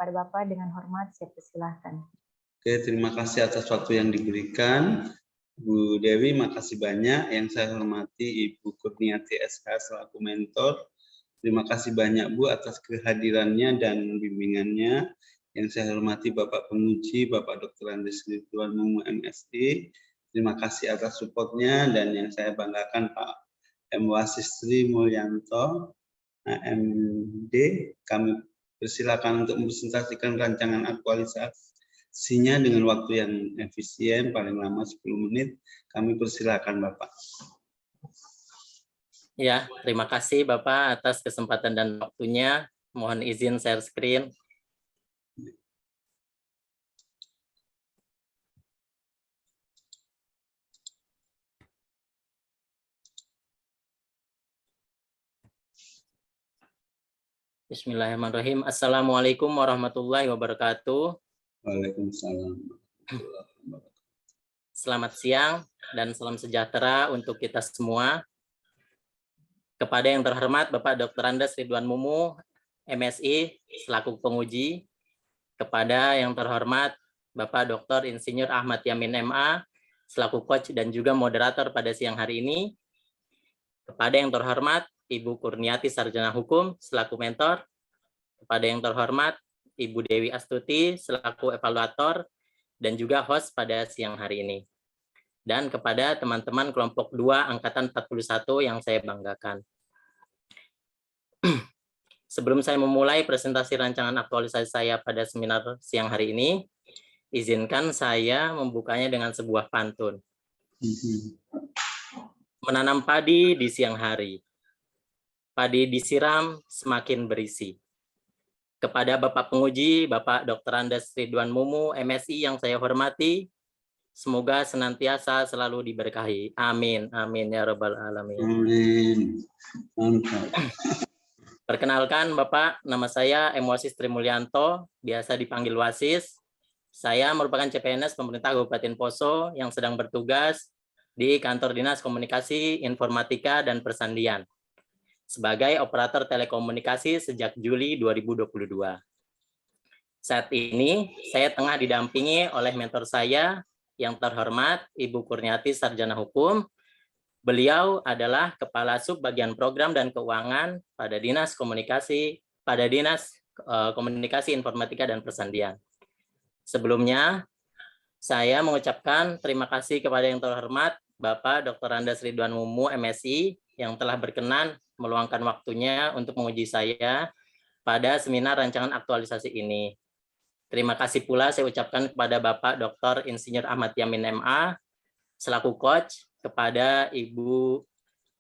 kepada Bapak dengan hormat saya persilahkan. Oke, terima kasih atas waktu yang diberikan. Bu Dewi, makasih banyak. Yang saya hormati Ibu Kurniati SH selaku mentor. Terima kasih banyak Bu atas kehadirannya dan bimbingannya. Yang saya hormati Bapak Penguji, Bapak Dr. Andes Ridwan Mumu MSI. Terima kasih atas supportnya, dan yang saya banggakan Pak M. Wasistri Mulyanto, MD. Kami persilakan untuk mempresentasikan rancangan aktualisasinya dengan waktu yang efisien, paling lama 10 menit. Kami persilakan Bapak. Ya, terima kasih Bapak atas kesempatan dan waktunya. Mohon izin share screen. Bismillahirrahmanirrahim. Assalamualaikum warahmatullahi wabarakatuh. Waalaikumsalam. Selamat siang dan salam sejahtera untuk kita semua. Kepada yang terhormat Bapak Dr. Andes Ridwan Mumu, MSI, selaku penguji. Kepada yang terhormat Bapak Dr. Insinyur Ahmad Yamin MA, selaku coach dan juga moderator pada siang hari ini. Kepada yang terhormat Ibu Kurniati Sarjana Hukum selaku mentor, kepada yang terhormat Ibu Dewi Astuti selaku evaluator dan juga host pada siang hari ini. Dan kepada teman-teman kelompok 2 angkatan 41 yang saya banggakan. Sebelum saya memulai presentasi rancangan aktualisasi saya pada seminar siang hari ini, izinkan saya membukanya dengan sebuah pantun. Menanam padi di siang hari. Padi disiram semakin berisi. Kepada Bapak Penguji, Bapak Dr. Andes Ridwan Mumu, MSI yang saya hormati, semoga senantiasa selalu diberkahi. Amin. Amin ya Rabbal Alamin. Amin. Mantap. Perkenalkan Bapak, nama saya M. Wasistri Mulyanto, biasa dipanggil Wasis. Saya merupakan CPNS pemerintah Kabupaten Poso yang sedang bertugas di Kantor Dinas Komunikasi, Informatika, dan Persandian sebagai operator telekomunikasi sejak Juli 2022. Saat ini, saya tengah didampingi oleh mentor saya yang terhormat Ibu Kurniati Sarjana Hukum. Beliau adalah Kepala Sub Bagian Program dan Keuangan pada Dinas Komunikasi, Informatika, dan Persandian. Sebelumnya, saya mengucapkan terima kasih kepada yang terhormat Bapak Dr. Andes Ridwan Mumu, MSI, yang telah berkenan meluangkan waktunya untuk menguji saya pada seminar rancangan aktualisasi ini. Terima kasih pula saya ucapkan kepada Bapak Dr. Insinyur Ahmad Yamin MA, selaku coach, kepada Ibu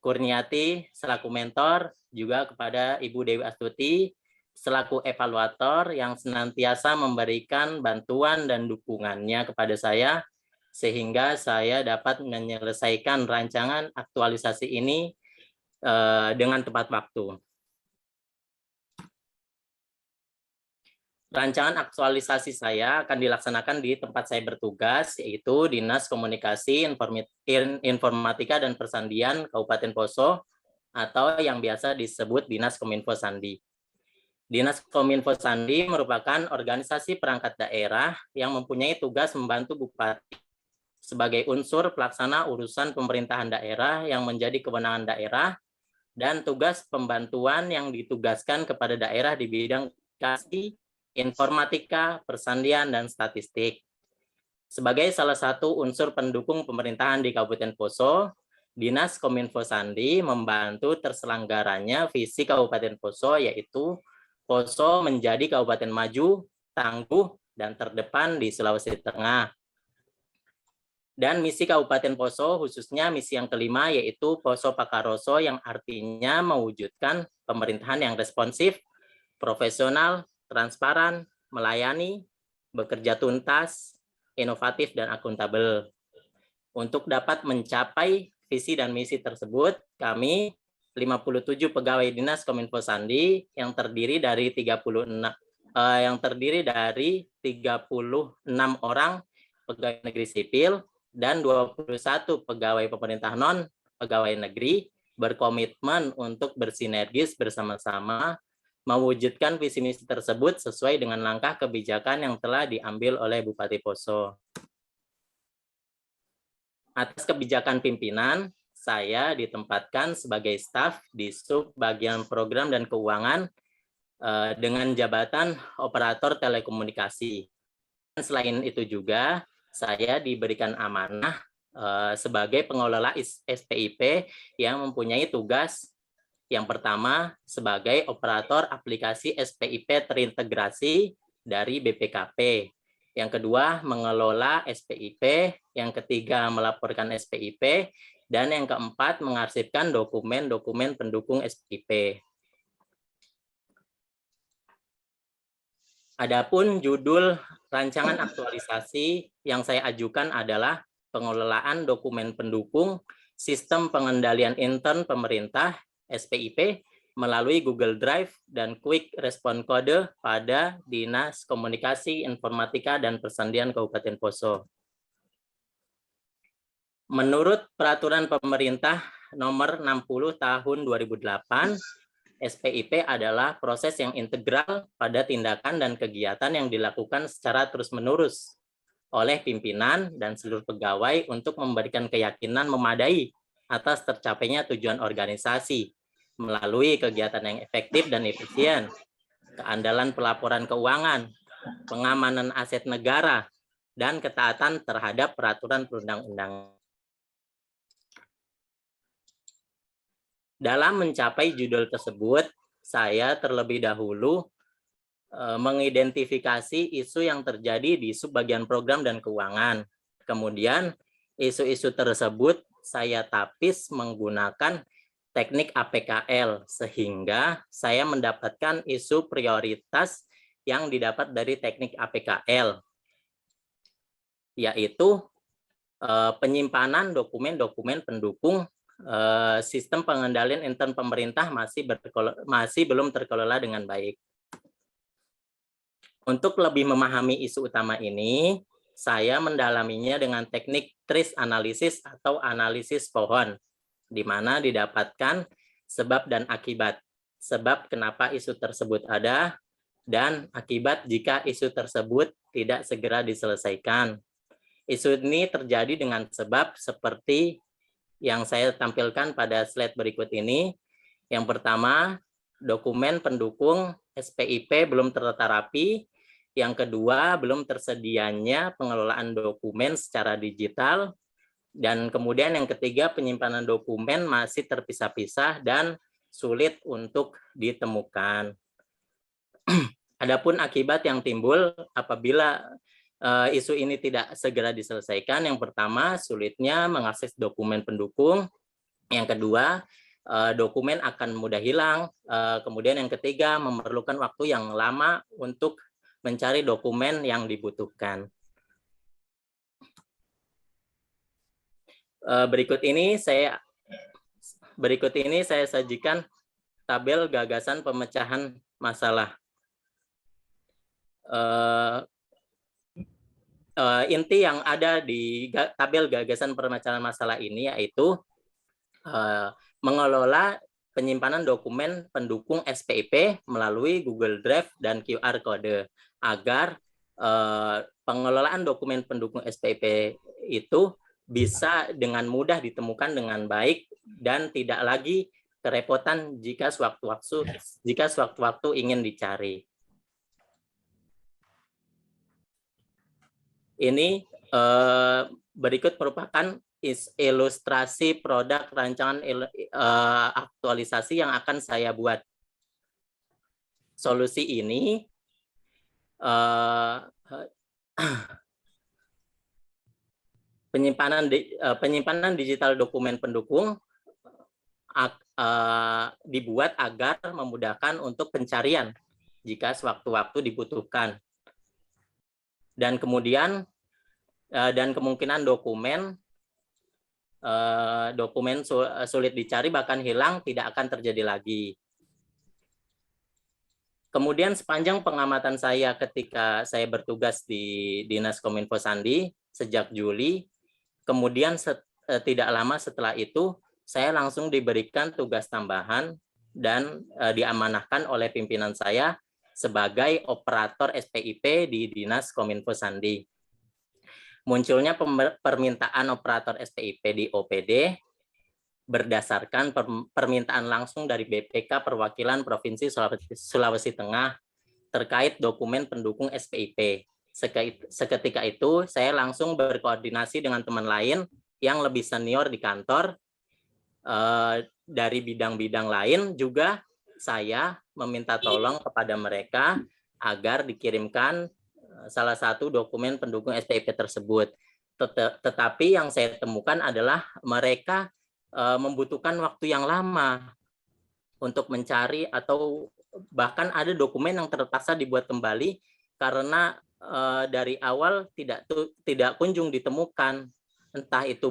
Kurniati, selaku mentor, juga kepada Ibu Dewi Astuti, selaku evaluator yang senantiasa memberikan bantuan dan dukungannya kepada saya, sehingga saya dapat menyelesaikan rancangan aktualisasi ini dengan tepat waktu. Rancangan aktualisasi saya akan dilaksanakan di tempat saya bertugas, yaitu Dinas Komunikasi, Informatika, dan Persandian Kabupaten Poso, atau yang biasa disebut Dinas Kominfo Sandi. Dinas Kominfo Sandi merupakan organisasi perangkat daerah yang mempunyai tugas membantu Bupati sebagai unsur pelaksana urusan pemerintahan daerah yang menjadi kewenangan daerah, dan tugas pembantuan yang ditugaskan kepada daerah di bidang komunikasi, informatika, persandian, dan statistik. Sebagai salah satu unsur pendukung pemerintahan di Kabupaten Poso, Dinas Kominfo Sandi membantu terselenggaranya visi Kabupaten Poso, yaitu Poso menjadi kabupaten maju, tangguh, dan terdepan di Sulawesi Tengah. Dan misi Kabupaten Poso, khususnya misi yang kelima, yaitu Poso Pakaroso, yang artinya mewujudkan pemerintahan yang responsif, profesional, transparan, melayani, bekerja tuntas, inovatif, dan akuntabel. Untuk dapat mencapai visi dan misi tersebut, kami 57 pegawai Dinas Kominfo Sandi yang terdiri dari 36 orang pegawai negeri sipil dan 21 pegawai pemerintah non pegawai negeri berkomitmen untuk bersinergis bersama-sama mewujudkan visi misi tersebut sesuai dengan langkah kebijakan yang telah diambil oleh Bupati Poso. Atas kebijakan pimpinan, saya ditempatkan sebagai staf di sub bagian program dan keuangan dengan jabatan operator telekomunikasi. Dan selain itu juga, saya diberikan amanah sebagai pengelola SPIP yang mempunyai tugas yang pertama sebagai operator aplikasi SPIP terintegrasi dari BPKP. Yang kedua, mengelola SPIP. Yang ketiga, melaporkan SPIP. Dan yang keempat, mengarsipkan dokumen-dokumen pendukung SPIP. Adapun judul rancangan aktualisasi yang saya ajukan adalah pengelolaan dokumen pendukung sistem pengendalian intern pemerintah SPIP melalui Google Drive dan Quick Response Code pada Dinas Komunikasi, Informatika, dan Persandian Kabupaten Poso. Menurut Peraturan Pemerintah Nomor 60 Tahun 2008, SPIP adalah proses yang integral pada tindakan dan kegiatan yang dilakukan secara terus-menerus oleh pimpinan dan seluruh pegawai untuk memberikan keyakinan memadai atas tercapainya tujuan organisasi melalui kegiatan yang efektif dan efisien, keandalan pelaporan keuangan, pengamanan aset negara, dan ketaatan terhadap peraturan perundang-undangan. Dalam mencapai judul tersebut, saya terlebih dahulu mengidentifikasi isu yang terjadi di subbagian program dan keuangan. Kemudian, isu-isu tersebut saya tapis menggunakan teknik APKL, sehingga saya mendapatkan isu prioritas yang didapat dari teknik APKL, yaitu penyimpanan dokumen-dokumen pendukung sistem pengendalian intern pemerintah masih belum terkelola dengan baik. Untuk lebih memahami isu utama ini, saya mendalaminya dengan teknik TRIS analisis atau analisis pohon, di mana didapatkan sebab dan akibat. Sebab kenapa isu tersebut ada, dan akibat jika isu tersebut tidak segera diselesaikan. Isu ini terjadi dengan sebab seperti yang saya tampilkan pada slide berikut ini. Yang pertama, dokumen pendukung SPIP belum tertata rapi. Yang kedua, belum tersedianya pengelolaan dokumen secara digital. Dan kemudian yang ketiga, penyimpanan dokumen masih terpisah-pisah dan sulit untuk ditemukan. Adapun akibat yang timbul apabila isu ini tidak segera diselesaikan, yang pertama sulitnya mengakses dokumen pendukung, yang kedua dokumen akan mudah hilang, kemudian yang ketiga memerlukan waktu yang lama untuk mencari dokumen yang dibutuhkan. Berikut ini saya sajikan tabel gagasan pemecahan masalah. Inti yang ada di tabel gagasan pemecahan masalah ini yaitu mengelola penyimpanan dokumen pendukung SPIP melalui Google Drive dan QR Code agar pengelolaan dokumen pendukung SPIP itu bisa dengan mudah ditemukan dengan baik dan tidak lagi kerepotan jika sewaktu-waktu ingin dicari. Ini berikut merupakan ilustrasi produk rancangan aktualisasi yang akan saya buat. Solusi ini penyimpanan digital dokumen pendukung dibuat agar memudahkan untuk pencarian jika sewaktu-waktu dibutuhkan. Dan kemudian dan kemungkinan dokumen sulit dicari bahkan hilang tidak akan terjadi lagi. Kemudian sepanjang pengamatan saya ketika saya bertugas di Dinas Kominfo Sandi sejak Juli, kemudian tidak lama setelah itu saya langsung diberikan tugas tambahan dan diamanahkan oleh pimpinan saya sebagai operator SPIP di Dinas Kominfo Sandi. Munculnya permintaan operator SPIP di OPD berdasarkan permintaan langsung dari BPK Perwakilan Provinsi Sulawesi Tengah terkait dokumen pendukung SPIP. Seketika itu, saya langsung berkoordinasi dengan teman lain yang lebih senior di kantor. Dari bidang-bidang lain juga saya meminta tolong kepada mereka agar dikirimkan salah satu dokumen pendukung SPIP tersebut. Tetapi yang saya temukan adalah mereka membutuhkan waktu yang lama untuk mencari, atau bahkan ada dokumen yang terpaksa dibuat kembali karena dari awal tidak kunjung ditemukan, entah itu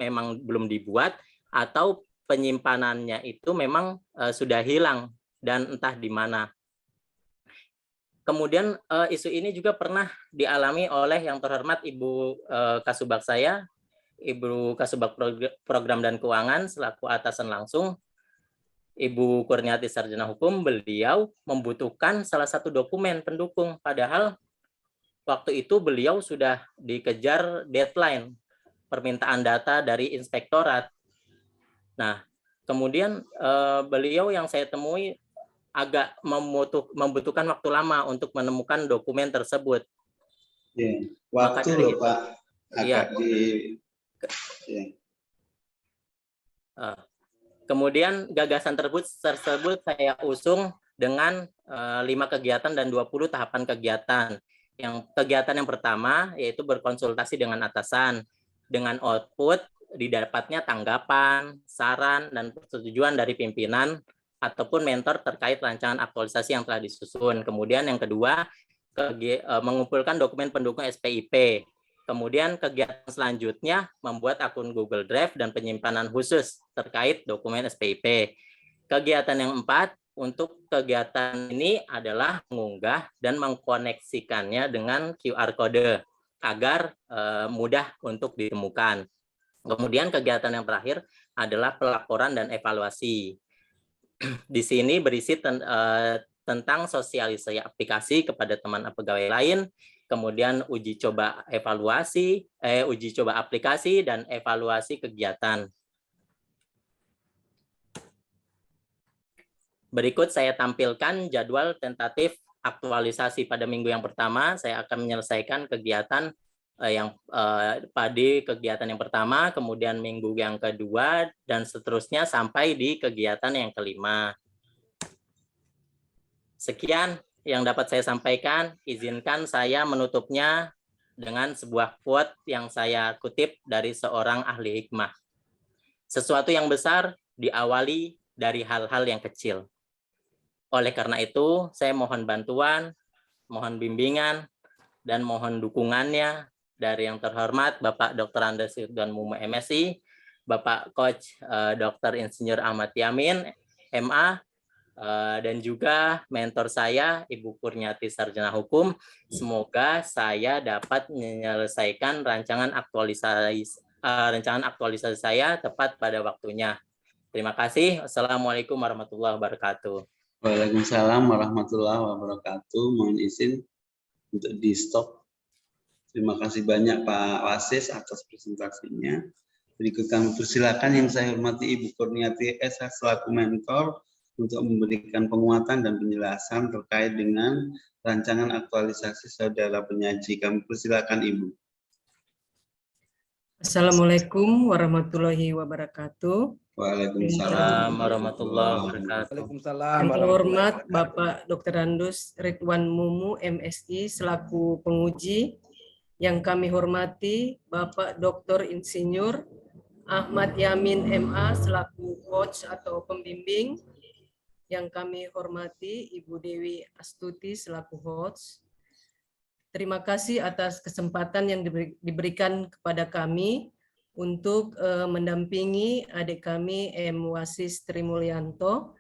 memang belum dibuat atau penyimpanannya itu memang sudah hilang dan entah di mana. Kemudian isu ini juga pernah dialami oleh yang terhormat Ibu Kasubag saya, Ibu Kasubag Program dan Keuangan selaku atasan langsung, Ibu Kurniati Sarjana Hukum. Beliau membutuhkan salah satu dokumen pendukung, padahal waktu itu beliau sudah dikejar deadline permintaan data dari inspektorat. Nah, kemudian beliau yang saya temui agak membutuhkan waktu lama untuk menemukan dokumen tersebut. Ya, waktu loh Pak, agak Kemudian gagasan tersebut saya usung dengan 5 kegiatan dan 20 tahapan kegiatan. Kegiatan yang pertama yaitu berkonsultasi dengan atasan, dengan output didapatnya tanggapan, saran, dan persetujuan dari pimpinan ataupun mentor terkait rancangan aktualisasi yang telah disusun. Kemudian yang kedua, mengumpulkan dokumen pendukung SPIP. Kemudian kegiatan selanjutnya membuat akun Google Drive dan penyimpanan khusus terkait dokumen SPIP. Kegiatan yang 4, untuk kegiatan ini adalah mengunggah dan mengkoneksikannya dengan QR code agar mudah untuk ditemukan. Kemudian kegiatan yang terakhir adalah pelaporan dan evaluasi. Di sini berisi tentang sosialisasi aplikasi kepada teman pegawai lain, kemudian uji coba aplikasi dan evaluasi kegiatan. Berikut saya tampilkan jadwal tentatif aktualisasi pada minggu yang pertama. Saya akan menyelesaikan kegiatan pada kegiatan yang pertama, kemudian minggu yang kedua, dan seterusnya sampai di kegiatan yang kelima. Sekian yang dapat saya sampaikan. Izinkan saya menutupnya dengan sebuah quote yang saya kutip dari seorang ahli hikmah. Sesuatu yang besar diawali dari hal-hal yang kecil. Oleh karena itu, saya mohon bantuan, mohon bimbingan, dan mohon dukungannya dari yang terhormat Bapak Dr. Andes Ridwan Mumu MSI, Bapak Coach Dr. Insinyur Ahmad Yamin MA, dan juga mentor saya Ibu Kurniati Sarjana Hukum. Semoga saya dapat menyelesaikan rancangan aktualisasi saya tepat pada waktunya. Terima kasih. Assalamualaikum warahmatullahi wabarakatuh. Waalaikumsalam warahmatullahi wabarakatuh. Mohon izin untuk di stop. Terima kasih banyak Pak Wasis atas presentasinya. Berikut kami persilakan yang saya hormati Ibu Kurniati SH selaku mentor untuk memberikan penguatan dan penjelasan terkait dengan rancangan aktualisasi saudara penyaji. Kami persilakan Ibu. Assalamualaikum warahmatullahi wabarakatuh. Waalaikumsalam warahmatullahi wabarakatuh. Yang terhormat Bapak Dr. Andes Ridwan Mumu MSI selaku penguji, yang kami hormati Bapak Dr. Insinyur Ahmad Yamin MA selaku coach atau pembimbing, yang kami hormati Ibu Dewi Astuti selaku host. Terima kasih atas kesempatan yang diberikan kepada kami untuk mendampingi adik kami M. Wasis Trimulyanto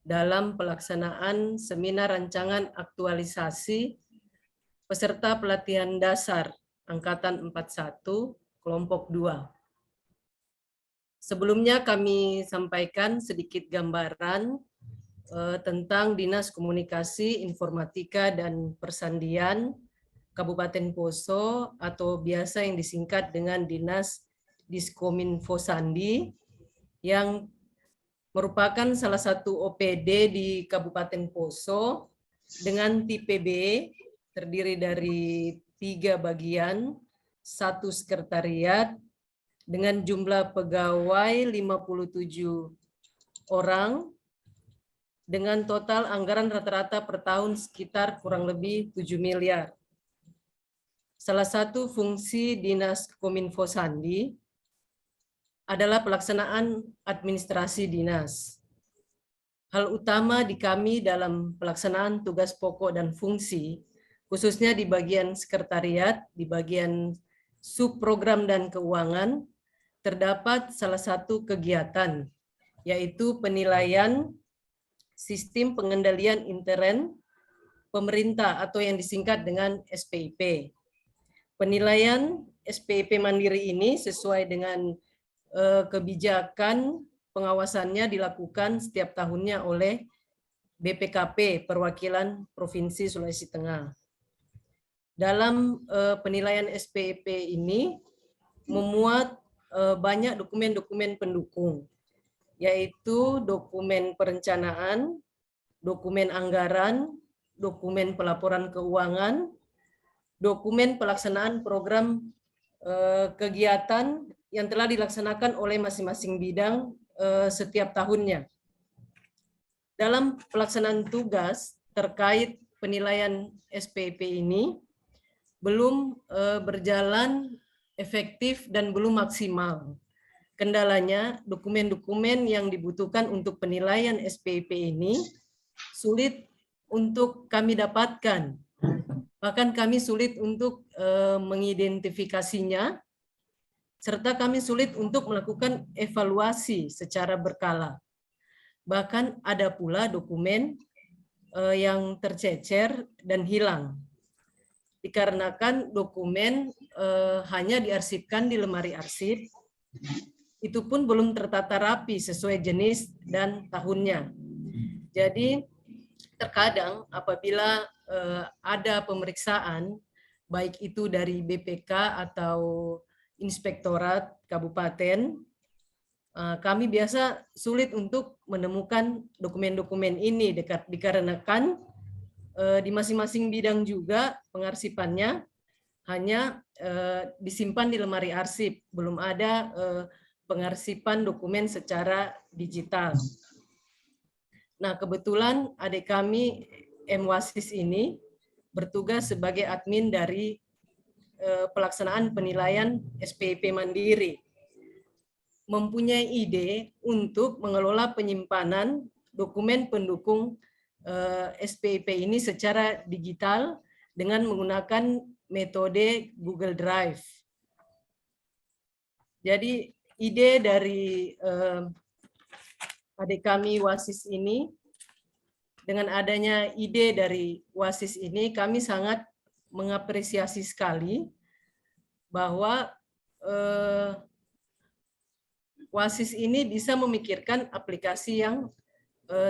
dalam pelaksanaan seminar rancangan aktualisasi peserta pelatihan dasar Angkatan 41 kelompok 2. Sebelumnya kami sampaikan sedikit gambaran tentang Dinas Komunikasi, Informatika, dan Persandian Kabupaten Poso atau biasa yang disingkat dengan Dinas Diskominfo Sandi yang merupakan salah satu OPD di Kabupaten Poso dengan tipe B terdiri dari 3 bagian, 1 sekretariat dengan jumlah pegawai 57 orang dengan total anggaran rata-rata per tahun sekitar kurang lebih 7 miliar. Salah satu fungsi Dinas Kominfo Sandi adalah pelaksanaan administrasi dinas. Hal utama di kami dalam pelaksanaan tugas pokok dan fungsi, khususnya di bagian sekretariat, di bagian subprogram dan keuangan, terdapat salah satu kegiatan, yaitu penilaian sistem pengendalian intern pemerintah atau yang disingkat dengan SPIP. Penilaian SPIP mandiri ini sesuai dengan kebijakan pengawasannya dilakukan setiap tahunnya oleh BPKP, Perwakilan Provinsi Sulawesi Tengah. Dalam penilaian SPIP ini memuat banyak dokumen-dokumen pendukung, yaitu dokumen perencanaan, dokumen anggaran, dokumen pelaporan keuangan, dokumen pelaksanaan program kegiatan yang telah dilaksanakan oleh masing-masing bidang setiap tahunnya. Dalam pelaksanaan tugas terkait penilaian SPIP ini belum berjalan efektif dan belum maksimal. Kendalanya, dokumen-dokumen yang dibutuhkan untuk penilaian SPIP ini sulit untuk kami dapatkan. Bahkan kami sulit untuk mengidentifikasinya, serta kami sulit untuk melakukan evaluasi secara berkala. Bahkan ada pula dokumen yang tercecer dan hilang. Dikarenakan dokumen hanya diarsipkan di lemari arsip, itu pun belum tertata rapi sesuai jenis dan tahunnya. Jadi terkadang apabila ada pemeriksaan, baik itu dari BPK atau Inspektorat Kabupaten, kami biasa sulit untuk menemukan dokumen-dokumen ini dikarenakan di masing-masing bidang juga pengarsipannya hanya disimpan di lemari arsip, belum ada pengarsipan dokumen secara digital. Nah, kebetulan adik kami M-Wasis ini bertugas sebagai admin dari pelaksanaan penilaian SPIP mandiri. Mempunyai ide untuk mengelola penyimpanan dokumen pendukung SPIP ini secara digital dengan menggunakan metode Google Drive. Jadi ide dari adik kami Wasis ini, dengan adanya ide dari Wasis ini, kami sangat mengapresiasi sekali bahwa Wasis ini bisa memikirkan aplikasi yang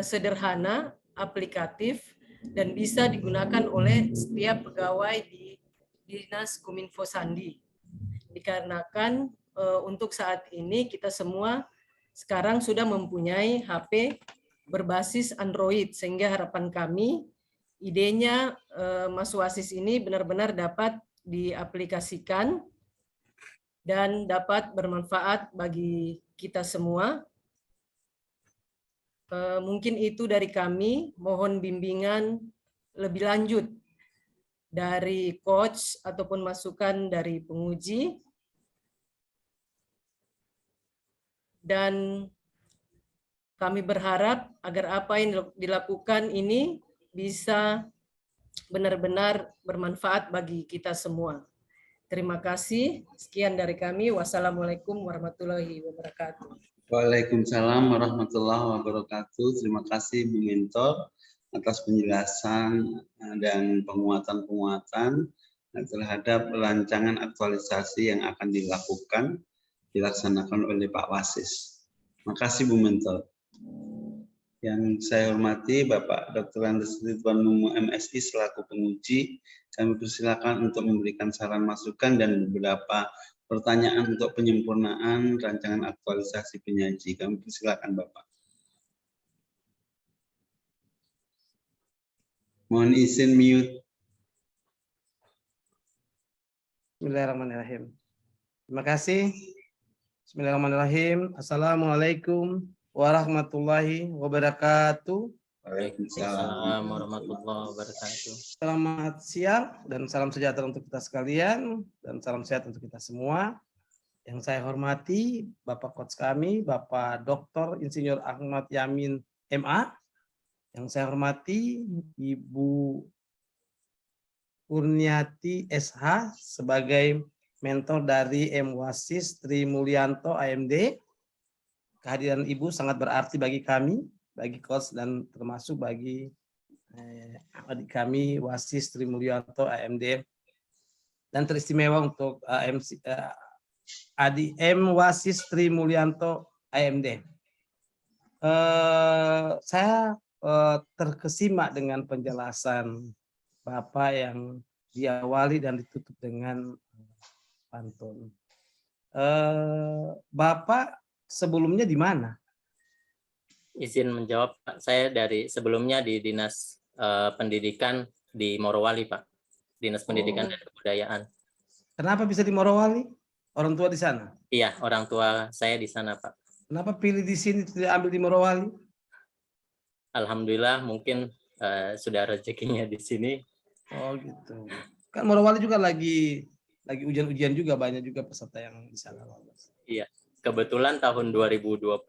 sederhana, aplikatif, dan bisa digunakan oleh setiap pegawai di Dinas Kominfo Sandi. Dikarenakan untuk saat ini kita semua sekarang sudah mempunyai HP berbasis Android, sehingga harapan kami idenya Mas Wasis ini benar-benar dapat diaplikasikan dan dapat bermanfaat bagi kita semua. Mungkin itu dari kami, mohon bimbingan lebih lanjut dari coach ataupun masukan dari penguji. Dan kami berharap agar apa yang dilakukan ini bisa benar-benar bermanfaat bagi kita semua. Terima kasih. Sekian dari kami. Wassalamualaikum warahmatullahi wabarakatuh. Waalaikumsalam warahmatullahi wabarakatuh. Terima kasih Bu Mentor atas penjelasan dan penguatan-penguatan terhadap rancangan aktualisasi yang akan dilaksanakan oleh Pak Wasis. Terima kasih Bu Mentor. Yang saya hormati Bapak Dr. Andes Ridwan Mumu MSI selaku penguji, kami persilakan untuk memberikan saran masukan dan beberapa pertanyaan untuk penyempurnaan rancangan aktualisasi penyaji. Kami persilakan Bapak. Mohon izin mute. Bismillahirrahmanirrahim. Terima kasih. Bismillahirrahmanirrahim. Assalamualaikum warahmatullahi wabarakatuh. Waalaikumsalam warahmatullahi wabarakatuh. Selamat siang dan salam sejahtera untuk kita sekalian dan salam sehat untuk kita semua. Yang saya hormati Bapak Coach kami, Bapak Dr. Insinyur Ahmad Yamin MA. Yang saya hormati Ibu Kurniati SH sebagai mentor dari M. Wasis Tri Mulyanto AMD. Kehadiran Ibu sangat berarti bagi kami, bagi Coach dan termasuk bagi adik kami Wasis Tri Mulyanto AMD. Dan teristimewa untuk adik M. Wasis Tri Mulyanto AMD. Saya terkesima dengan penjelasan Bapak yang diawali dan ditutup dengan pantun. Bapak sebelumnya di mana? Izin menjawab, Pak. Saya dari sebelumnya di Dinas Pendidikan di Morowali, Pak. Dinas Pendidikan dan Kebudayaan. Kenapa bisa di Morowali? Orang tua di sana? Iya, orang tua saya di sana, Pak. Kenapa pilih di sini tidak ambil di Morowali? Alhamdulillah mungkin sudah rezekinya di sini. Oh gitu. Kan Morowali juga lagi ujian-ujian juga, banyak juga peserta yang di sana. Iya, kebetulan tahun 2021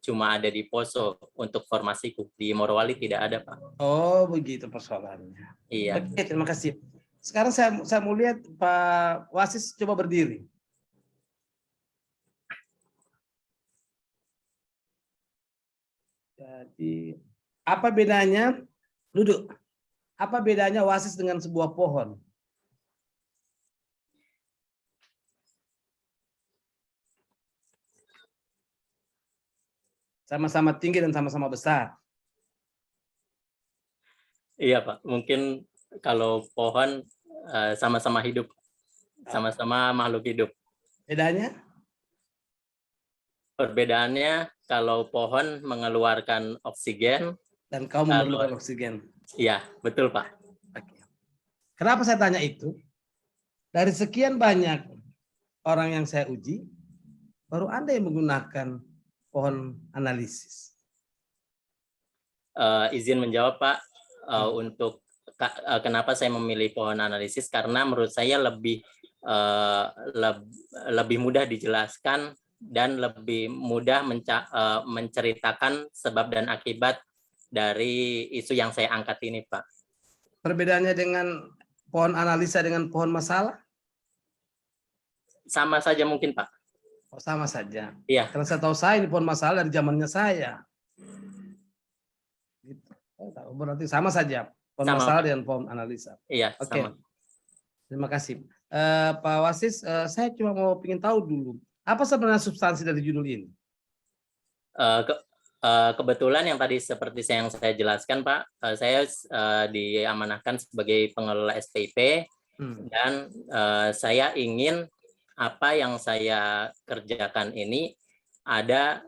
cuma ada di Poso untuk formasiku. Di Morowali tidak ada, Pak. Oh begitu persoalannya. Iya. Oke, terima kasih. Sekarang saya mau lihat Pak Wasis coba berdiri. Jadi apa bedanya duduk? Apa bedanya Wasis dengan sebuah pohon? Sama-sama tinggi dan sama-sama besar. Iya, Pak. Mungkin kalau pohon sama-sama hidup. Sama-sama makhluk hidup. Bedanya? Perbedaannya kalau pohon mengeluarkan oksigen Dan kau memerlukan oksigen. Iya, betul, Pak. Oke. Kenapa saya tanya itu? Dari sekian banyak orang yang saya uji, baru Anda yang menggunakan pohon analisis. Izin menjawab, Pak. Untuk kenapa saya memilih pohon analisis, karena menurut saya lebih mudah dijelaskan dan lebih mudah menceritakan sebab dan akibat dari isu yang saya angkat ini, Pak. Perbedaannya dengan pohon analisa dengan pohon masalah? Sama saja mungkin, Pak. Oh, sama saja. Iya. Karena saya tahu saya ini pohon masalah dari zamannya saya. Gitu. Berarti sama saja pohon Sama, masalah Pak. dengan pohon analisa. Iya, Oke. sama. Terima kasih. Pak Wasis, saya cuma mau ingin tahu dulu, apa sebenarnya substansi dari judul ini? Kebetulan yang tadi seperti yang saya jelaskan, Pak, saya diamanahkan sebagai pengelola SPIP dan saya ingin apa yang saya kerjakan ini ada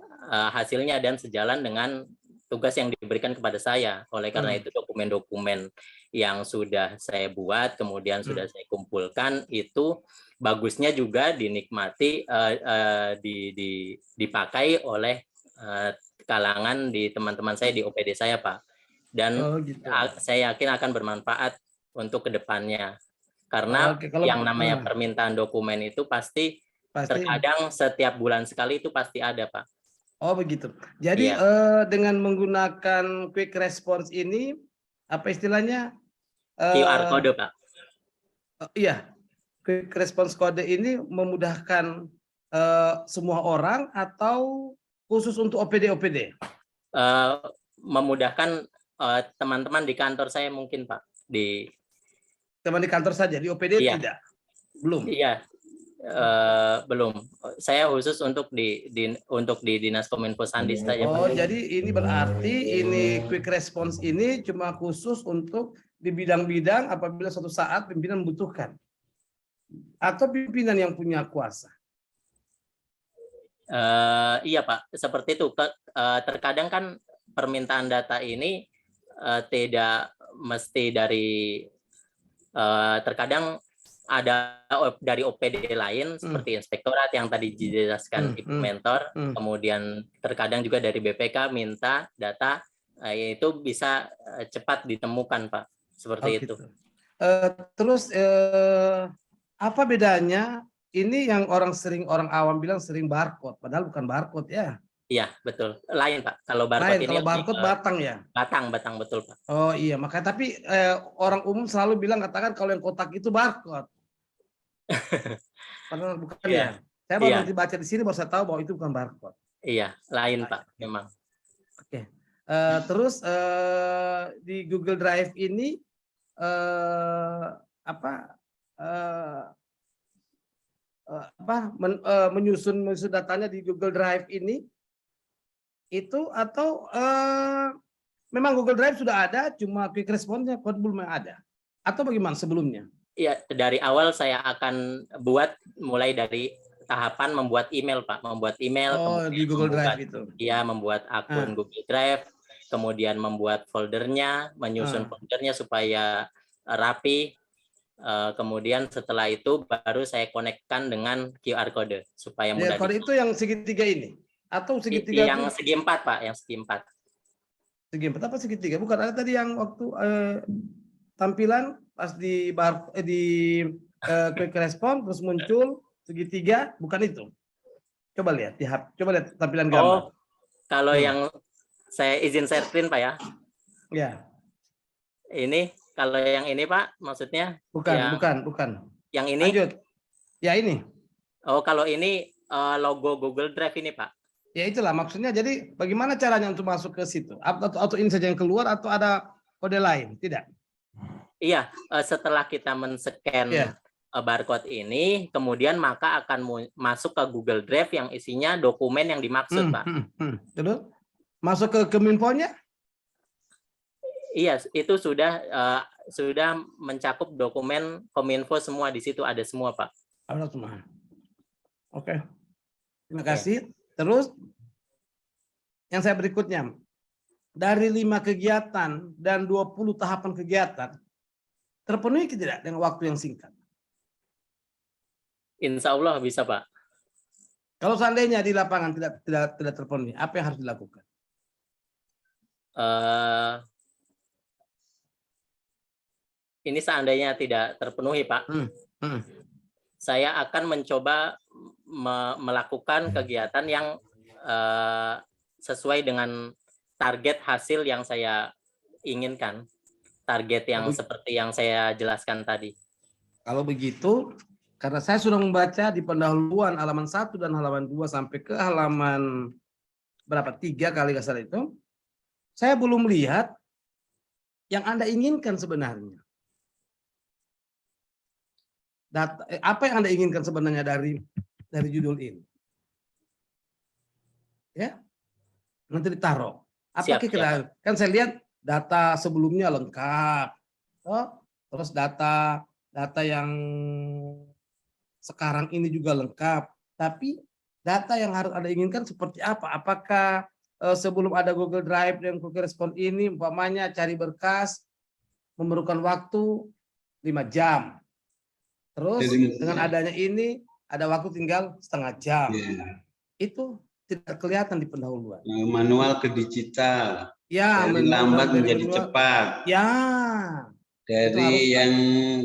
hasilnya dan sejalan dengan tugas yang diberikan kepada saya. Oleh karena itu dokumen-dokumen yang sudah saya buat, kemudian sudah saya kumpulkan, itu bagusnya juga dinikmati, dipakai oleh kalangan di teman-teman saya di OPD saya, Pak. Dan saya yakin akan bermanfaat untuk kedepannya. Karena yang namanya permintaan dokumen itu pasti terkadang setiap bulan sekali itu pasti ada, Pak. Oh begitu. Jadi dengan menggunakan quick response ini, apa istilahnya? QR code, Pak. Iya, quick response kode ini memudahkan semua orang atau khusus untuk OPD? Memudahkan teman-teman di kantor saya mungkin, Pak. Teman di kantor saja, di OPD tidak? Belum? Iya. Belum. Saya khusus untuk di Dinas Kominfo Sandi saja, Oh, Pak. jadi ini berarti ini quick response ini cuma khusus untuk di bidang-bidang apabila suatu saat pimpinan membutuhkan atau pimpinan yang punya kuasa. Iya Pak, seperti itu. Terkadang kan permintaan data ini tidak mesti dari terkadang ada dari OPD lain seperti inspektorat yang tadi dijelaskan Ibu Mentor, kemudian terkadang juga dari BPK minta data, itu bisa cepat ditemukan Pak, seperti itu. Gitu. Terus apa bedanya ini yang orang awam bilang sering barcode, padahal bukan barcode ya? Iya betul, lain Pak. Kalau barcode ini kalau barcode batang ya? Batang betul Pak. Oh iya, makanya tapi orang umum selalu bilang katakan kalau yang kotak itu barcode. Padahal bukan ya. Saya baru nanti baca di sini baru saya tahu bahwa itu bukan barcode. Iya, lain Pak, memang. Oke. Terus di Google Drive ini menyusun datanya di Google Drive ini itu atau memang Google Drive sudah ada, cuma quick response-nya belum ada atau bagaimana sebelumnya? Iya, dari awal saya akan buat mulai dari tahapan membuat email, Pak. Membuat email. Oh, di Google Drive itu. Iya, membuat akun Google Drive, kemudian membuat foldernya, menyusun foldernya supaya rapi. Kemudian setelah itu baru saya konekkan dengan QR code supaya mudah. QR code itu yang segitiga ini atau segitiga? Yang segi 4, Pak. Yang segi 4. Segi 4 apa segitiga? Bukan ada tadi yang waktu tampilan pas di quick response terus muncul segitiga, bukan itu? Coba lihat tampilan gambar. Oh, kalau yang saya izin share screen Pak ya? Ya. Ini kalau yang ini Pak, maksudnya? Bukan. Yang ini? Lanjut. Ya ini. Oh, kalau ini logo Google Drive ini Pak. Ya itulah maksudnya. Jadi bagaimana caranya untuk masuk ke situ? Atau ini saja yang keluar atau ada kode lain? Tidak. Iya, setelah kita men-scan barcode ini, kemudian maka akan masuk ke Google Drive yang isinya dokumen yang dimaksud, Pak. Terus masuk ke Kominfo-nya? Iya, itu sudah mencakup dokumen Kominfo semua, di situ ada semua, Pak. Ada semua. Oke. Terima kasih. Terus yang saya berikutnya, dari 5 kegiatan dan 20 tahapan kegiatan, terpenuhi tidak dengan waktu yang singkat? Insya Allah bisa, Pak. Kalau seandainya di lapangan tidak terpenuhi, apa yang harus dilakukan? Ini seandainya tidak terpenuhi, Pak. Saya akan mencoba melakukan kegiatan yang sesuai dengan target hasil yang saya inginkan. Target yang seperti yang saya jelaskan tadi. Kalau begitu, karena saya sudah membaca di pendahuluan halaman 1 dan halaman 2 sampai ke halaman berapa 3 kali nggak salah itu, saya belum lihat yang Anda inginkan sebenarnya. Apa yang Anda inginkan sebenarnya dari judul ini? Ya, nanti ditaruh. Apa kira-kira? Kan saya lihat data sebelumnya lengkap, terus data yang sekarang ini juga lengkap. Tapi data yang harus Anda inginkan seperti apa? Apakah sebelum ada Google Drive dan Google Response ini, umpamanya cari berkas memerlukan waktu 5 jam. Terus dengan adanya ini ada waktu tinggal setengah jam. Itu tidak kelihatan di pendahuluan. Manual ke digital. Ya, dari lambat menjadi cepat. Ya. Dari yang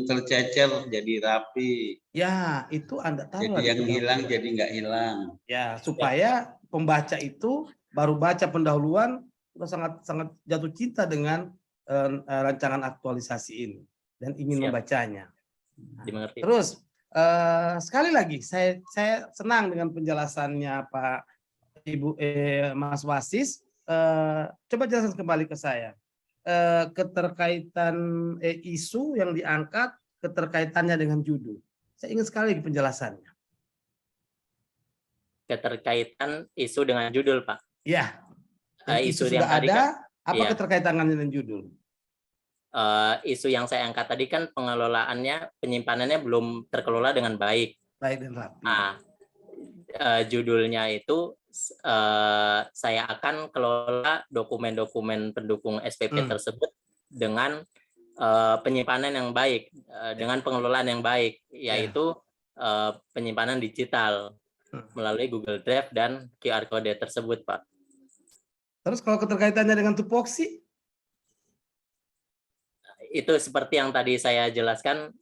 tercecer jadi rapi. Ya, itu Anda tahu. Jadi yang hilang jadi nggak hilang. Ya, supaya pembaca itu baru baca pendahuluan sudah sangat jatuh cinta dengan rancangan aktualisasi ini dan ingin membacanya. Dimengerti. Terus sekali lagi saya senang dengan penjelasannya Pak Ibu Mas Wasis. Coba jelaskan kembali ke saya keterkaitan isu yang diangkat, keterkaitannya dengan judul. Saya ingin sekali lagi penjelasannya. keterkaitan isu dengan judul, Pak. Ya, isu Isu yang sudah tadi ada, apa iya. keterkaitannya dengan judul? Isu yang saya angkat tadi kan pengelolaannya, penyimpanannya belum terkelola dengan baik. Baik dan rapi. Nah, judulnya itu saya akan kelola dokumen-dokumen pendukung SPP tersebut dengan penyimpanan yang baik, dengan pengelolaan yang baik, yaitu penyimpanan digital melalui Google Drive dan QR Code tersebut, Pak. Terus kalau keterkaitannya dengan tupoksi? Itu seperti yang tadi saya jelaskan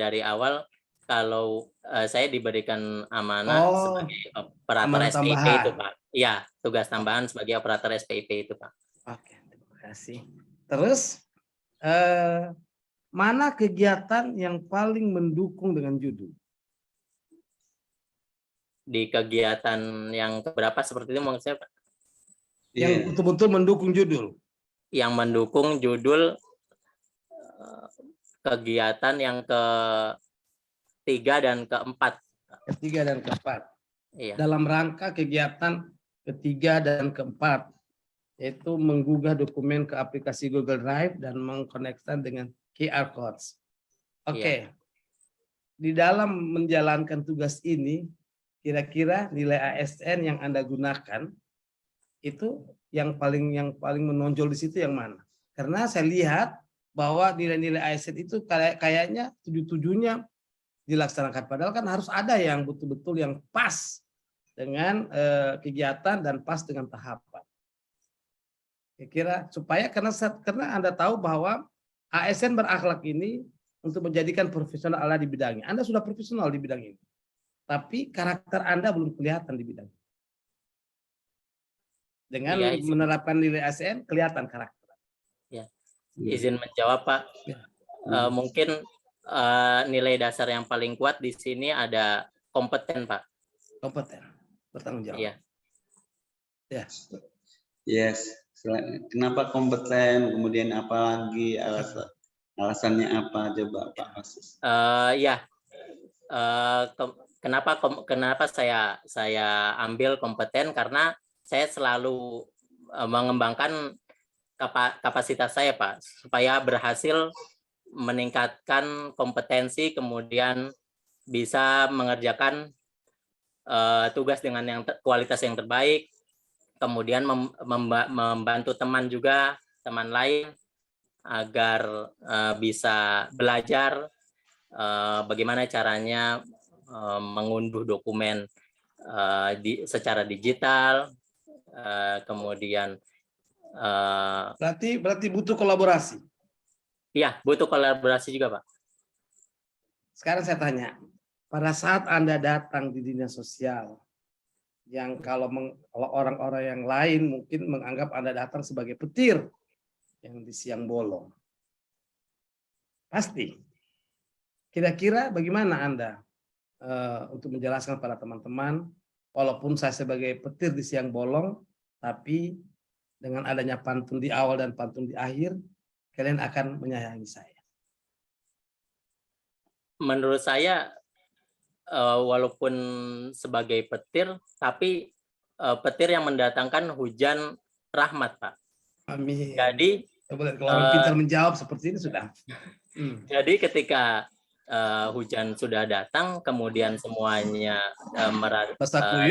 dari awal, kalau saya diberikan amanah sebagai operator amanah SPIP tambahan. itu, Pak. Iya, tugas tambahan sebagai operator SPIP itu, Pak. Oke, terima kasih. Terus mana kegiatan yang paling mendukung dengan judul? Di kegiatan yang keberapa seperti itu maksudnya, Pak? Yang betul-betul mendukung judul. Yang mendukung judul kegiatan yang ketiga dan keempat. Ketiga dan keempat. Iya. Dalam rangka kegiatan ketiga dan keempat, yaitu menggugah dokumen ke aplikasi Google Drive dan mengkonekkan dengan QR codes. Oke. Di dalam menjalankan tugas ini, kira-kira nilai ASN yang Anda gunakan itu yang paling menonjol di situ yang mana? Karena saya lihat bahwa nilai-nilai ASN itu kayaknya 7-7-nya dilaksanakan. Padahal kan harus ada yang betul-betul yang pas dengan kegiatan dan pas dengan tahapan. Kira-kira supaya karena Anda tahu bahwa ASN berakhlak ini untuk menjadikan profesional Anda di bidangnya. Anda sudah profesional di bidang ini. Tapi karakter Anda belum kelihatan di bidang. Dengan menerapkan nilai ASN kelihatan karakter. Ya. Izin menjawab, Pak. Mungkin nilai dasar yang paling kuat di sini ada kompeten, Pak. Kompeten, bertanggung jawab. Iya. Ya. Yes. Kenapa kompeten? Kemudian apa lagi alasannya apa? Coba Pak Asis. Kenapa saya ambil kompeten, karena saya selalu mengembangkan kapasitas saya, Pak, supaya berhasil meningkatkan kompetensi, kemudian bisa mengerjakan tugas dengan kualitas yang terbaik, kemudian membantu teman juga, teman lain, agar bisa belajar bagaimana caranya mengunduh dokumen secara digital, kemudian berarti butuh kolaborasi. Iya, butuh kolaborasi juga, Pak. Sekarang saya tanya, pada saat Anda datang di dinas sosial, yang kalau orang-orang yang lain mungkin menganggap Anda datang sebagai petir yang di siang bolong. Pasti. Kira-kira bagaimana Anda untuk menjelaskan pada teman-teman, walaupun saya sebagai petir di siang bolong, tapi dengan adanya pantun di awal dan pantun di akhir, kalian akan menyayangi saya. Menurut saya, walaupun sebagai petir, tapi petir yang mendatangkan hujan rahmat, Pak. Amin. Jadi, kalau orang pintar menjawab seperti ini sudah. Jadi ketika hujan sudah datang, kemudian semuanya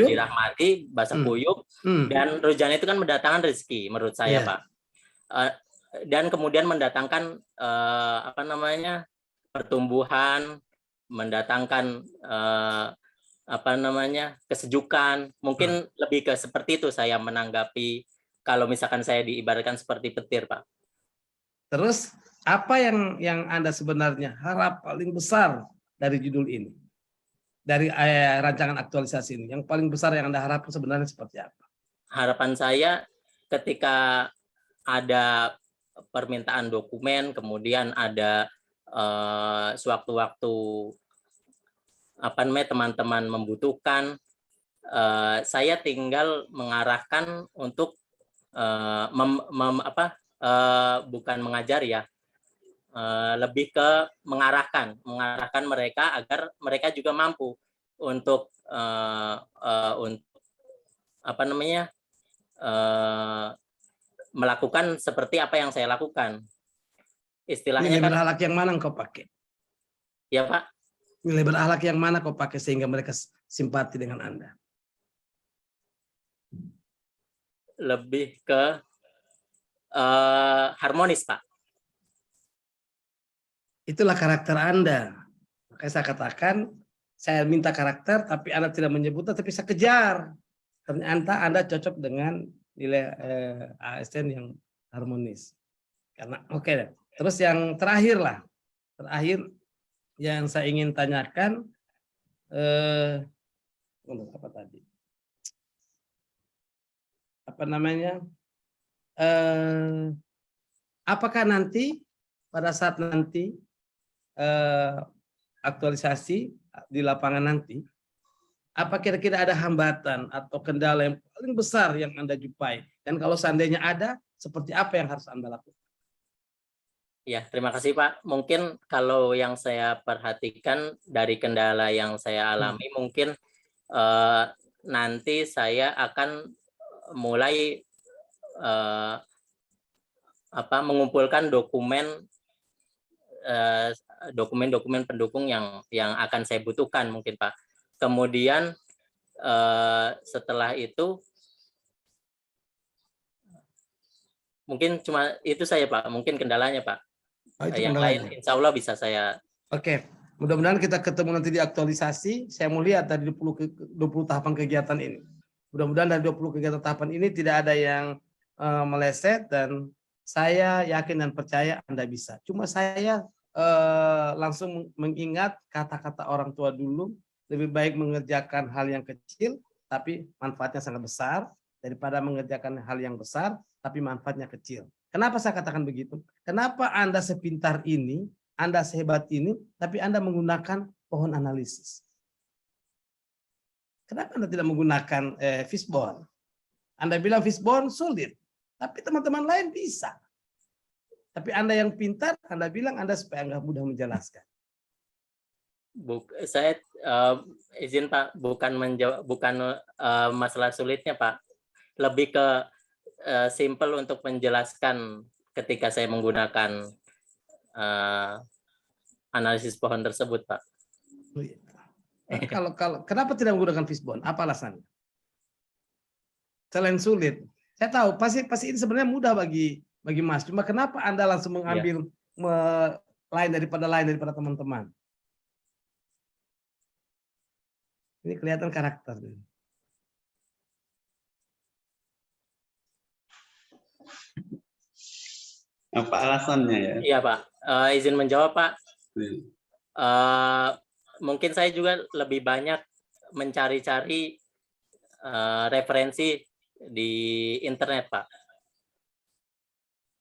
dirahmati, basah kuyup, dan hujan itu kan mendatangkan rezeki, menurut saya, Pak. Dan kemudian mendatangkan pertumbuhan, mendatangkan kesejukan. Mungkin lebih ke seperti itu saya menanggapi kalau misalkan saya diibaratkan seperti petir, Pak. Terus apa yang Anda sebenarnya harap paling besar dari judul ini? Dari rancangan aktualisasi ini, yang paling besar yang Anda harapkan sebenarnya seperti apa? Harapan saya ketika ada permintaan dokumen, kemudian ada sewaktu-waktu teman-teman membutuhkan, saya tinggal mengarahkan untuk bukan mengajar ya, lebih ke mengarahkan mereka agar mereka juga mampu untuk apa namanya, melakukan seperti apa yang saya lakukan. Istilahnya Nilai kan, berakhlak yang mana kau pakai? ya Pak, Nilai berakhlak yang mana kau pakai sehingga mereka simpati dengan Anda? lebih ke harmonis, Pak. Itulah karakter Anda. Makanya saya katakan, saya minta karakter, tapi Anda tidak menyebutnya, tapi saya kejar. Ternyata Anda cocok dengan nilai ASN yang harmonis. Karena oke. Terus yang terakhir yang saya ingin tanyakan, apa tadi? Apa namanya? Apakah nanti pada saat nanti aktualisasi di lapangan nanti, apa kira-kira ada hambatan atau kendala yang paling besar yang Anda jumpai? Dan kalau seandainya ada, seperti apa yang harus Anda lakukan? Ya, terima kasih Pak. Mungkin kalau yang saya perhatikan dari kendala yang saya alami, mungkin nanti saya akan mulai mengumpulkan dokumen pendukung yang akan saya butuhkan mungkin Pak. Kemudian setelah itu mungkin cuma itu saya Pak, mungkin kendalanya Pak. Yang lain insya Allah bisa saya. Oke, mudah-mudahan kita ketemu nanti di aktualisasi. Saya mau lihat dari 20 tahapan kegiatan ini. Mudah-mudahan dari 20 kegiatan tahapan ini tidak ada yang meleset, dan saya yakin dan percaya Anda bisa. Cuma saya langsung mengingat kata-kata orang tua dulu, lebih baik mengerjakan hal yang kecil tapi manfaatnya sangat besar daripada mengerjakan hal yang besar tapi manfaatnya kecil. Kenapa saya katakan begitu? Kenapa Anda sepintar ini, Anda sehebat ini, tapi Anda menggunakan pohon analisis? Kenapa Anda tidak menggunakan fishbone? Anda bilang fishbone sulit, tapi teman-teman lain bisa. Tapi Anda yang pintar, Anda bilang Anda supaya nggak mudah menjelaskan. Saya izin Pak, bukan masalah sulitnya Pak. Lebih ke simple untuk menjelaskan ketika saya menggunakan analisis pohon tersebut, Pak. Kalau kenapa tidak menggunakan fishbone? Apa alasannya? Selain sulit, saya tahu pasti ini sebenarnya mudah bagi Mas. Cuma kenapa Anda langsung mengambil lain daripada teman-teman? Ini kelihatan karakter. Apa alasannya ya? Iya Pak, izin menjawab Pak. Mungkin saya juga lebih banyak mencari-cari referensi di internet Pak.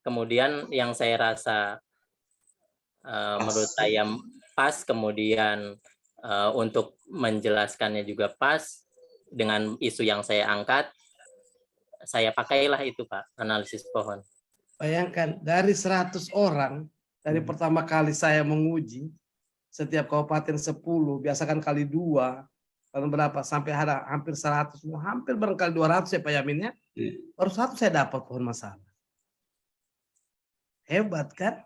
Kemudian yang saya rasa menurut saya pas, kemudian untuk menjelaskannya juga pas dengan isu yang saya angkat, saya pakailah itu Pak, analisis pohon. Bayangkan dari 100 orang, dari pertama kali saya menguji, setiap kabupaten 10, biasakan kali 2, kalau berapa, sampai ada hampir 100, hampir barangkali 200 ya Pak Yamin ya. Baru 1 saya dapat pohon masalah. Hebat kan?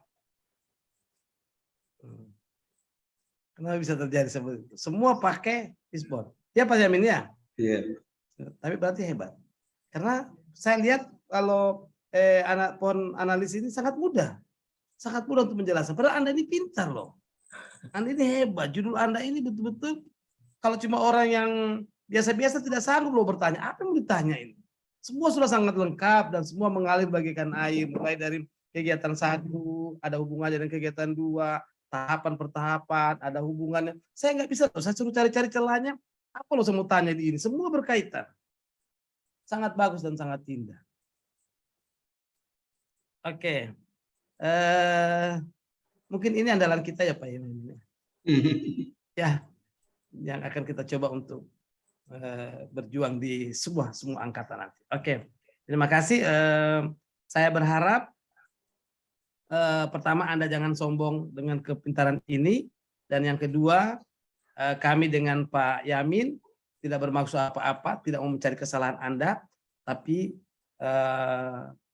Kenapa bisa terjadi seperti itu? Semua pakai fishbone. Ya Pak Yamin ya? Iya. Tapi berarti hebat. Karena saya lihat kalau pohon analis ini sangat mudah untuk menjelaskan. Padahal Anda ini pintar loh. Anda ini hebat. Judul Anda ini betul-betul kalau cuma orang yang biasa-biasa tidak sanggup loh bertanya. Apa yang mau ditanya ini? Semua sudah sangat lengkap dan semua mengalir bagaikan air. Mulai dari kegiatan 1, ada hubungannya dengan kegiatan 2, tahapan per tahapan, ada hubungannya. Saya nggak bisa loh. Saya suruh cari-cari celahnya. Apa loh saya mau tanya di ini? Semua berkaitan. Sangat bagus dan sangat indah. Oke, mungkin ini andalan kita ya Pak Yamin. Ya, yang akan kita coba untuk berjuang di semua angkatan nanti. Oke, terima kasih. Saya berharap pertama Anda jangan sombong dengan kepintaran ini, dan yang kedua kami dengan Pak Yamin tidak bermaksud apa-apa, tidak mau mencari kesalahan Anda, tapi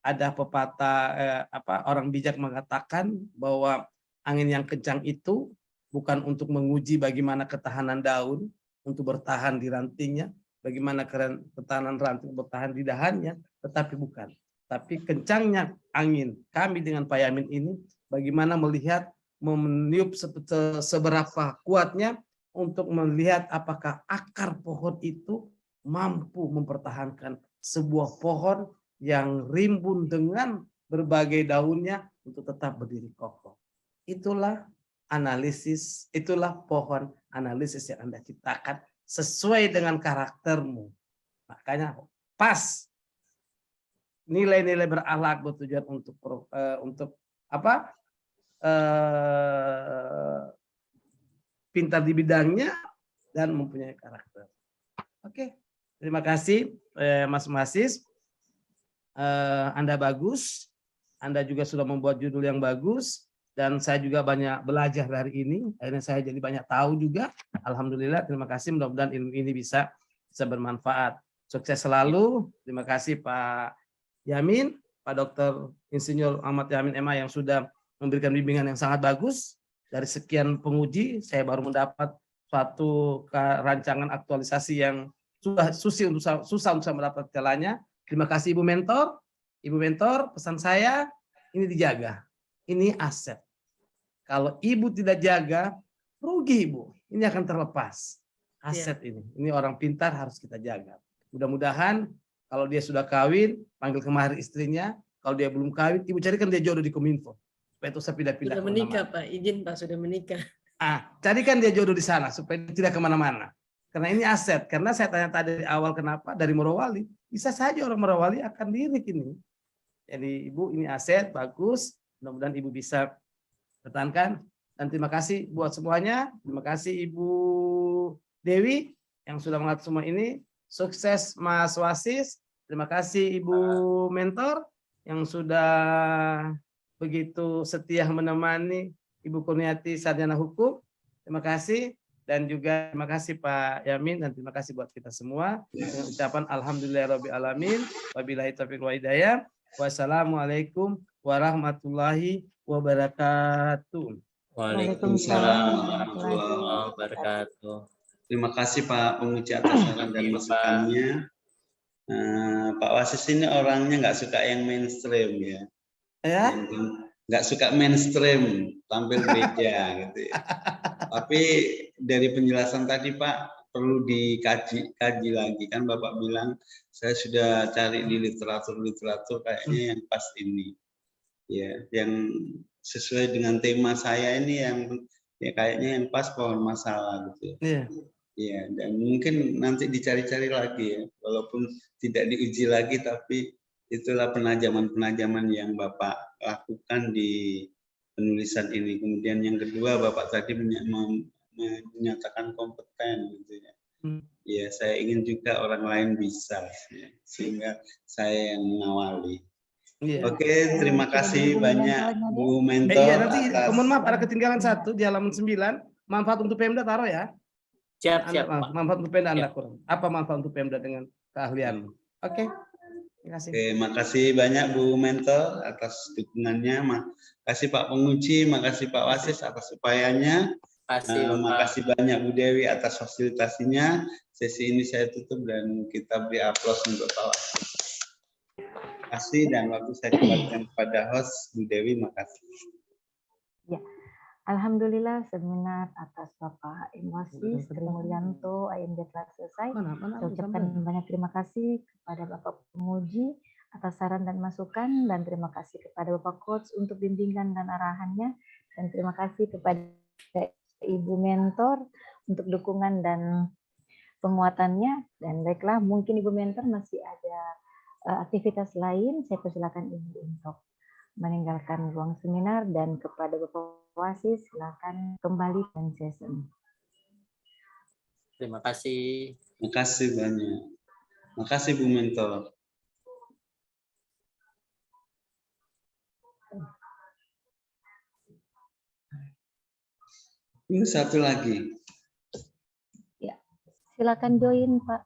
ada pepatah orang bijak mengatakan bahwa angin yang kencang itu bukan untuk menguji bagaimana ketahanan daun untuk bertahan di rantingnya, bagaimana ketahanan ranting bertahan di dahannya, tetapi bukan. Tapi kencangnya angin kami dengan Pak Yamin ini, bagaimana melihat, meniup seberapa kuatnya untuk melihat apakah akar pohon itu mampu mempertahankan sebuah pohon yang rimbun dengan berbagai daunnya untuk tetap berdiri kokoh. Itulah analisis, itulah pohon analisis yang Anda ciptakan sesuai dengan karaktermu. Makanya pas nilai-nilai berakhlak bertujuan untuk apa? Pintar di bidangnya dan mempunyai karakter. Oke, terima kasih Mas Masis. Anda bagus, Anda juga sudah membuat judul yang bagus, dan saya juga banyak belajar dari ini. Akhirnya saya jadi banyak tahu juga. Alhamdulillah, terima kasih. Mudah-mudahan ilmu ini bisa bermanfaat. Sukses selalu. Terima kasih Pak Yamin, Pak Dr. Insinyur Ahmad Yamin MA yang sudah memberikan bimbingan yang sangat bagus. Dari sekian penguji, saya baru mendapat suatu rancangan aktualisasi yang susah untuk saya mendapat celahnya. Terima kasih Ibu Mentor. Ibu Mentor, pesan saya ini dijaga. Ini aset. Kalau Ibu tidak jaga, rugi Ibu. Ini akan terlepas. Aset ini. Ini orang pintar harus kita jaga. Mudah-mudahan kalau dia sudah kawin, panggil kemari istrinya. Kalau dia belum kawin, Ibu carikan dia jodoh di Kominfo. Supaya itu saya pindah-pindah. Sudah menikah Pak, izin Pak sudah menikah. Carikan dia jodoh di sana supaya dia tidak kemana-mana. Karena ini aset. Karena saya tanya tadi dari awal kenapa dari Morowali. Bisa saja orang Morowali akan lirik ini. Jadi Ibu ini aset, bagus. Mudah-mudahan Ibu bisa pertahankan. Dan terima kasih buat semuanya. Terima kasih Ibu Dewi yang sudah mengatur semua ini. Sukses Mas Wasis. Terima kasih Ibu Mentor yang sudah begitu setia menemani Ibu Kurniati Sarjana Hukum. Terima kasih. Dan juga terima kasih Pak Yamin dan terima kasih buat kita semua. Dengan ucapan alhamdulillahirabbil alamin. Wabillahi taufiq wal hidayah. Wassalamualaikum warahmatullahi wabarakatuh. Waalaikumsalam warahmatullahi wabarakatuh. Terima kasih Pak penguji atas saran dan masukannya. Pak Wasis ini orangnya nggak suka yang mainstream ya. Nggak suka mainstream, tampil beda gitu ya. Tapi dari penjelasan tadi Pak perlu dikaji lagi, kan Bapak bilang saya sudah cari di literatur kayaknya yang pas ini ya, yang sesuai dengan tema saya ini yang ya kayaknya yang pas pohon masalah gitu ya. Ya, dan mungkin nanti dicari-cari lagi ya, walaupun tidak diuji lagi, tapi itulah penajaman yang Bapak lakukan di penulisan ini. Kemudian yang kedua, Bapak tadi menyatakan kompeten gitu ya. Ya, saya ingin juga orang lain bisa ya, sehingga saya yang mengawali. Oke, terima kasih banyak Bu Mentor. Mohon maaf ada ketinggalan satu di halaman 9. Manfaat untuk Pemda taruh ya. Siap, manfaat untuk Pemda Anda kurang. Apa manfaat untuk Pemda dengan keahlian? Oke. Terima kasih. Oke, makasih banyak Bu Mentor atas dukungannya. Makasih Pak Penguji, makasih Pak Wasis atas upayanya. Makasih banyak Bu Dewi atas fasilitasinya. Sesi ini saya tutup dan kita beri aplaus untuk Pak Wasis. Terima kasih dan waktu saya kembalikan kepada host Bu Dewi. Makasih. Ya. Alhamdulillah seminar atas Bapak Wasis Sri Mulyanto AMD telah selesai. Saya ucapkan banyak terima kasih kepada Bapak Penguji atas saran dan masukan, dan terima kasih kepada Bapak Coach untuk bimbingan dan arahannya, dan terima kasih kepada Ibu Mentor untuk dukungan dan penguatannya. Dan baiklah, mungkin Ibu Mentor masih ada aktivitas lain, saya persilakan Ibu untuk meninggalkan ruang seminar, dan kepada Bapak Wasis silakan kembali dan session. Terima kasih. Terima kasih banyak. Terima kasih Bu Mentor. Ini satu lagi. Ya, Silakan join, Pak.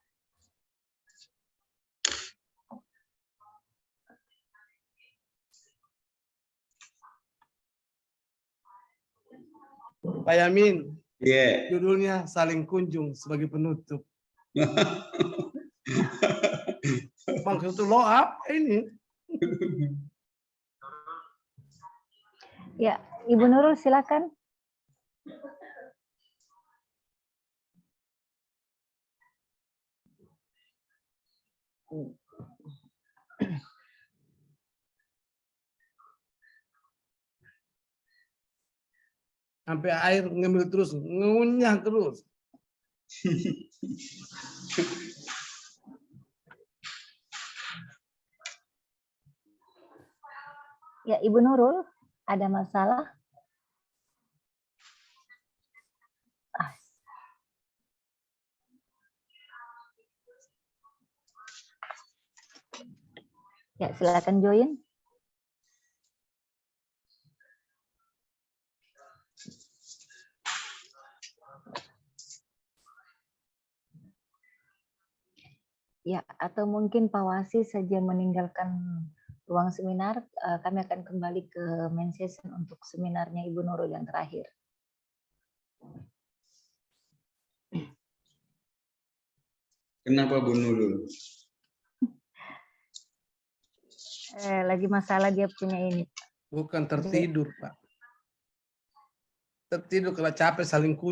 Pak Yamin, Iya. judulnya saling kunjung sebagai penutup. Maksud itu lo apa ini? Ya, Ibu Nurul silakan. Sampai air ngemil terus, ngunyah terus. Ya, Ibu Nurul, ada masalah? Ya, silakan join. Ya, atau mungkin Pak Wasi saja meninggalkan ruang seminar, kami akan kembali ke main session untuk seminarnya Ibu Nurul yang terakhir. Kenapa Bu Nurul? Lagi masalah dia punya ini. Bukan tertidur, Pak. Tertidur kalau capek saling kunjung.